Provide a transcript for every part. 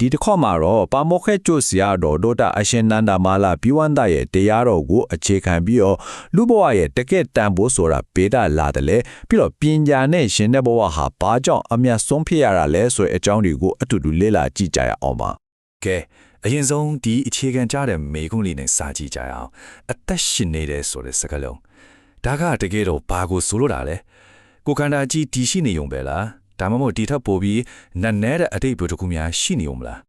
ဒီတစ်ခေါက်မှာတော့ပါမောခဲကျို့စရာတော်ဒေါက်တာအရှင်နန္ဒမာလာပြီးဝန္တာရဲ့တရားတော်ကိုအခြေခံပြီးတော့လူဘဝရဲ့တကယ့်တန်ဖိုးဆိုတာပေတာလာတယ်လေပြီးတော့ပညာနဲ့ရှင်တဲ့ဘဝဟာဘာကြောင့်အမြတ်ဆုံးဖြစ်ရတာလဲဆိုတဲ့အကြောင်းတွေကိုအတူတူလေ့လာကြည့်ကြရအောင်ပါကဲအရင်ဆုံးဒီအခြေခံကြတဲ့မေခွန်းလေးနဲ့စာကြည့်ကြရအောင်အသက်ရှင်နေတဲ့ဆိုတဲ့စကားလုံးဒါကတကယ်တော့ဘာကိုဆိုလိုတာလဲကိုခန္ဓာကြီးတည်ရှိနေုံပဲလားဒါမှမဟုတ်ဒီထက်ပိုပြီးနက်နဲတဲ့အတိတ်ဘုတစ်ခုများရှိနေုံမလား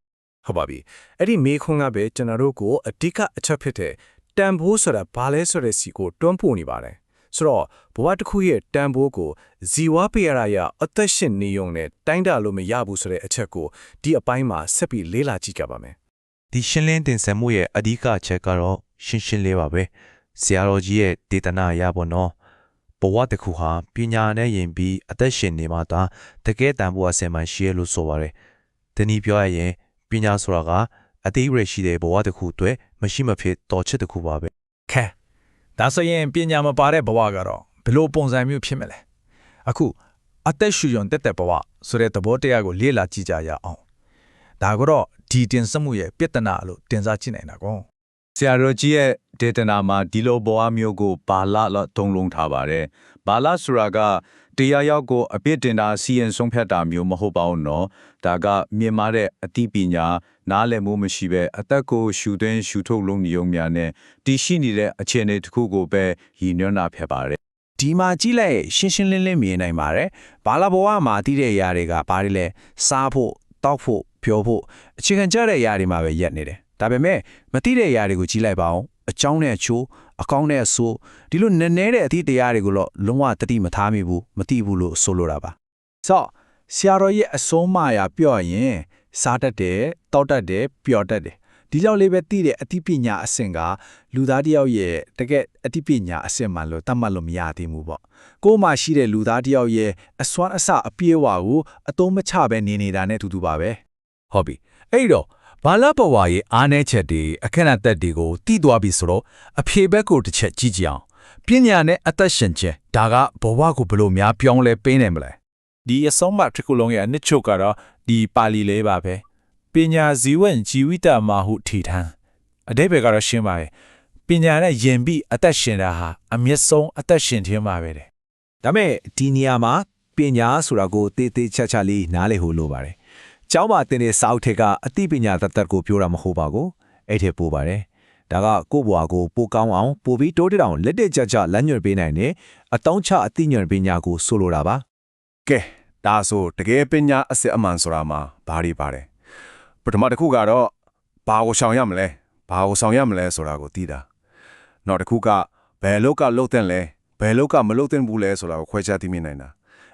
ဟုတ်ပါပြီအဲ့ဒီမေခွန်းကပဲကျွန်တော်တို့ကိုအဓိကအချက်ဖြစ်တဲ့တန်ဖိုးဆိုတာဘာလဲဆိုတဲ့စီကိုတွန်းပို့နေပါတယ်ဆိုတော့ဘဝတစ်ခုရဲ့တန်ဖိုးကိုဇီဝပေရရအသက်ရှင်နေုံနဲ့တိုင်းတာလို့မရဘူးဆိုတဲ့အချက်ကိုဒီအပိုင်းမှာဆက်ပြီးလေ့လာကြည့်ကြပါမယ်ဒီရှင်းလင်းတင်ဆက်မှုရဲ့အဓိကအချက်ကတော့ရှင်းလေးပါပဲဆရာတော်ကြီးရဲ့ဒေသနာအရပေါ့နော်ဘဝတစ်ခုဟာပညာနဲ့ယင်ပြီးအသက်ရှင်နေမှသာတကယ်တန်ဖိုးအစင်မှရှိရလို့ဆိုပါတယ်တနည်းပြောရရင်ပညာဆိုတာကအသေးရရှိတဲ့ဘဝတစ်ခုအတွက်မရှိမဖြစ်တော်ချစ်တစ်ခုပါပဲခဲဒါဆိုရင်ပညာမပါတဲ့ဘဝကတော့ဘယ်လိုပုံစံမျိုးဖြစ်မလဲအခုအသက်ရှူရုံတက်ဘဝဆိုတဲ့သဘောတရားကိုလေ့လာကြည့်ကြရအောင်ဒါကတော့ဒီတင်ဆက်မှုရဲ့ပြဿနာလို့တင်စားကြည့်နိုင်တာကောဆရာတော်ကြီးရဲ့ဒေသနာမှာဒီလိုဘဝမျိုးကိုဘာလလို့သုံးလုံးထားပါတယ်ဘာလဆိုတာကတရားရောက်ကိုအပြစ်တင်တာစီရင်ဆုံးဖြတ်တာမျိုးမဟုတ်ပါဘူးနော်ဒါကမြင်မာတဲ့အသိပညာနားလည်မှုမရှိပဲအသက်ကိုရှူသွင်းရှူထုတ်လုံးနေုံများနဲ့တည်ရှိနေတဲ့အခြေအနေတစ်ခုကိုပဲရည်ညွှန်းတာဖြစ်ပါတယ်ဒီမှာကြည့်လိုက်ရှင်းရှင်းလင်းလင်းမြင်နိုင်ပါတယ်ဘာလာဘဝမှာတည်တဲ့အရာတွေကဘာတွေလဲစားဖို့တောက်ဖို့ဖြောဖို့အခြေခံကြတဲ့အရာတွေမှာပဲရက်နေတယ်ဒါပေမဲ့မသိတဲ့အရာတွေကိုကြည့်လိုက်ပါအောင်အကြောင်းနဲ့အချိုးအကောင်းနဲ့အဆိုးဒီလိုနည်းနည်းတဲ့အသည့်တရားတွေကိုတော့လုံးဝတတိမထားမိဘူးမသိဘူးလို့ဆိုလိုတာပါဆိုဆရာတော်ရဲ့အဆုံးမရာပြော့ရင်စားတတ်တယ်တောက်တတ်တယ်ပျော်တတ်တယ်ဒီလောက်လေးပဲသိတဲ့အသိပညာအဆင့်ကလူသားတစ်ယောက်ရဲ့တကယ်အသိပညာအဆင့်မှလို့တတ်မှတ်လို့မရသေးဘူးပေါ့ကိုယ်မှရှိတဲ့လူသားတစ်ယောက်ရဲ့အစွမ်းအစအပြေးဝါကိုအသုံးမချပဲနေနေတာနဲ့အတူတူပါပဲဟုတ်ပြီအဲ့တော့ဘာလဘဝရဲ့အားနည်းချက်တွေအခက်အသက်တွေကိုတည်သွားပြီဆိုတော့အဖြေဘက်ကိုတစ်ချက်ကြည့်ကြအောင်ပညာနဲ့အသက်ရှင်ခြင်းဒါကဘဝကိုဘယ်လိုများပြောင်းလဲပေးနိုင်မလဲဒီအဆုံးမတစ်ခုလုံးရဲ့အနှစ်ချုပ်ကတော့ဒီပါဠိလေးပါပဲပညာဇီဝံជីဝိတမဟုထီထံအတိပ္ပယ်ကတော့ရှင်းပါရဲ့ပညာနဲ့ယင်ပြီးအသက်ရှင်တာဟာအမျက်ဆုံးအသက်ရှင်ခြင်းပါပဲတဲ့ဒါမဲ့ဒီနေရာမှာပညာဆိုတာကိုတေးသေးချာချာလေးနားလည်ဖို့လိုပါတယ်ကျောင်းမှာသင်တဲ့စာအုပ်ထက်ကအသိပညာတတ်ကိုပြောတာမဟုတ်ပါဘူးအဲ့ထက်ပိုပါတယ်ဒါကကိုယ့်ဘဝကိုပိုကောင်းအောင်ပိုပြီးတိုးတက်အောင်လက်တက်ကြကြလမ်းညွှန်ပေးနိုင်တဲ့အတောင်းချအသိဉာဏ်ပညာကိုဆိုလိုတာပါကဲဒါဆိုတကယ်ပညာအစစ်အမှန်ဆိုတာမှာဘာတွေပါတယ်ပထမတစ်ခုကတော့ဘာကိုရှောင်ရမလဲဘာကိုဆောင်ရမလဲဆိုတာကိုသိတာနောက်တစ်ခုကဘယ်လောက်ကလှုပ်တဲ့လဲဘယ်လောက်ကမလှုပ်တဲ့ဘူးလဲဆိုတာကိုခွဲခြားသိမြင်နိုင်တာ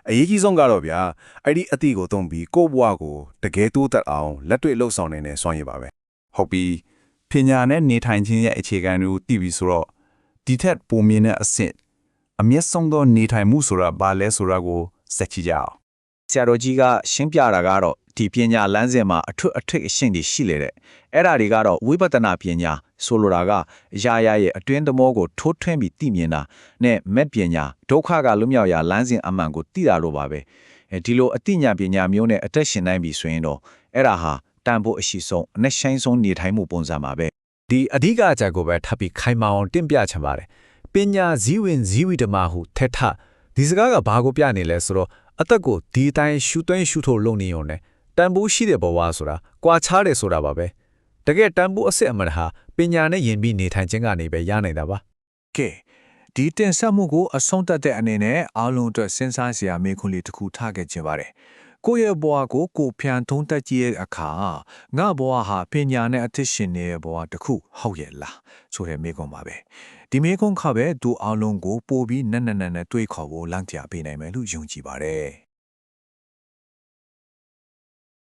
အရေးကြီးဆုံးကတော့ဗျာအဲ့ဒီအတိကိုသုံးပြီးကိုယ့်ဘဝကိုတကယ်တိုးတက်အောင်လက်တွေ့လှုပ်ဆောင်နိုင်တဲ့စွမ်းရည်ပါပဲဟုတ်ပြီပညာနဲ့နေထိုင်ခြင်းရဲ့အခြေခံတွေကိုသိပြီဆိုတော့ဒီထက်ပိုမြင့်တဲ့အဆင့်အမျက်ဆုံးသောနေထိုင်မှုဆိုတာဘာလဲဆိုတာကိုစက်ကြည့်ကြအောင်ဆရာတော်ကြီးကရှင်းပြတာကတော့ဒီပညာလမ်းစဉ်မှာအထွတ်အထိပ်အရှင်းတွေရှိလေတဲ့အဲ့ဒါတွေကတော့ဝိပဿနာပညာဆိုလိုတာကအရာရာရဲ့အတွင်းသမောကိုထိုးထွင်းပြီးသိမြင်တာနဲ့မက်ပညာဒုက္ခကလွတ်မြောက်ရာလမ်းစဉ်အမှန်ကိုသိတာလို့ပါပဲဒီလိုအသိဉာဏ်ပညာမျိုးနဲ့အသက်ရှင်နိုင်ပြီဆိုရင်တော့အဲ့ဒါဟာတန်ဖို့အရှိဆုံးအနဲ့ဆိုင်ဆုံးနေထိုင်မှုပုံစံပါပဲဒီအဓိကအချက်ကိုပဲထပ်ပြီးခိုင်မာအောင်တင်ပြချင်ပါတယ်ပညာဇီဝင်ဇီဝိတမဟုထက်ထဒီစကားကဘာကိုပြနေလဲဆိုတော့အသက်ကိုဒီတိုင်းရှူသွင်းရှူထုတ်လုပ်နေုံနဲ့တန်ဖိုးရှိတဲ့ဘဝဆိုတာကွာခြားတယ်ဆိုတာပါပဲတကယ်တန်ဖိုးအစစ်အမှန်ဟာပညာနဲ့ယင်ပြီးနေထိုင်ခြင်းကနေပဲရနိုင်တာပါကဲဒီတင်ဆက်မှုကိုအဆုံးသတ်တဲ့အနေနဲ့အားလုံးအတွက်စဉ်းစားစရာမေးခွန်းလေးတစ်ခုထားခဲ့ခြင်းပါတယ်ကိုယ့်ရဲ့ဘဝကိုကိုဖြန်ထုံးတက်ကြည့်တဲ့အခါငါဘဝဟာပညာနဲ့အသက်ရှင်နေတဲ့ဘဝတစ်ခုဟုတ်ရဲ့လားဆိုတဲ့မေးခွန်းပါပဲဒီမေးခွန်းခါပဲသူအားလုံးကိုပို့ပြီးနက်နက်နဲ့တွေးခေါ်ဖို့လမ်းပြပေးနိုင်မယ်လို့ယုံကြည်ပါတယ်